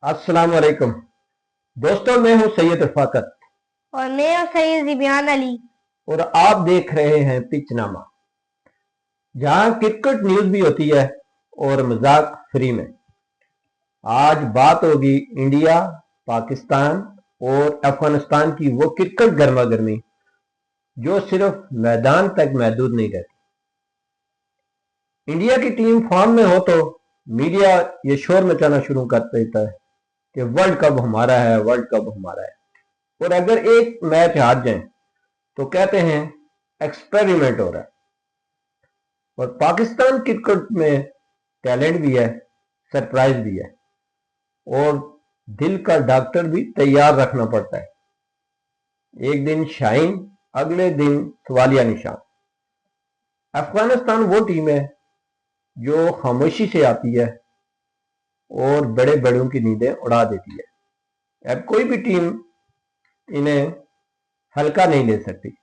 अस्सलाम वालेकुम दोस्तों, मैं हूं सैयद रफाकत और मैं हूं सैयद जिबियान अली। और आप देख रहे हैं पिचनामा, जहां क्रिकेट न्यूज भी होती है और मजाक फ्री में। आज बात होगी इंडिया, पाकिस्तान और अफगानिस्तान की, वो क्रिकेट गर्मा गर्मी जो सिर्फ मैदान तक महदूद नहीं रहती। इंडिया की टीम फॉर्म में हो तो मीडिया ये शोर मचाना शुरू कर देता है कि वर्ल्ड कप हमारा है, वर्ल्ड कप हमारा है। और अगर एक मैच हार जाए तो कहते हैं एक्सपेरिमेंट हो रहा है। और पाकिस्तान क्रिकेट में टैलेंट भी है, सरप्राइज भी है, और दिल का डॉक्टर भी तैयार रखना पड़ता है। एक दिन शाइन, अगले दिन सवालिया निशान। अफगानिस्तान वो टीम है जो खामोशी से आती है और बड़े बड़ों की नींदें उड़ा देती है। अब कोई भी टीम इन्हें हल्का नहीं ले सकती।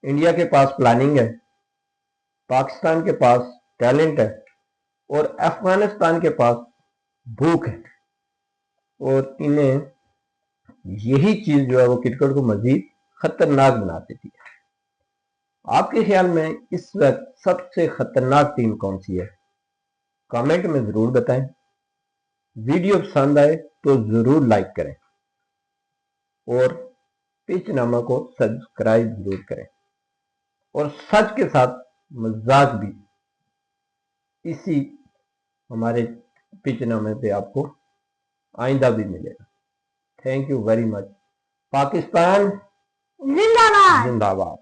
इंडिया के पास प्लानिंग है, पाकिस्तान के पास टैलेंट है और अफगानिस्तान के पास भूख है। और इन्हें यही चीज जो है वो क्रिकेट को मजीद खतरनाक बना देती है। आपके ख्याल में इस वक्त सबसे खतरनाक टीम कौन सी है? कमेंट में जरूर बताएं। वीडियो पसंद आए तो जरूर लाइक करें और पिचनामा को सब्सक्राइब जरूर करें। और सच के साथ मजाक भी इसी हमारे पिचनामे पे आपको आइंदा भी मिलेगा। Thank you very much. Pakistan जिंदाबाद। जिंदाबाद।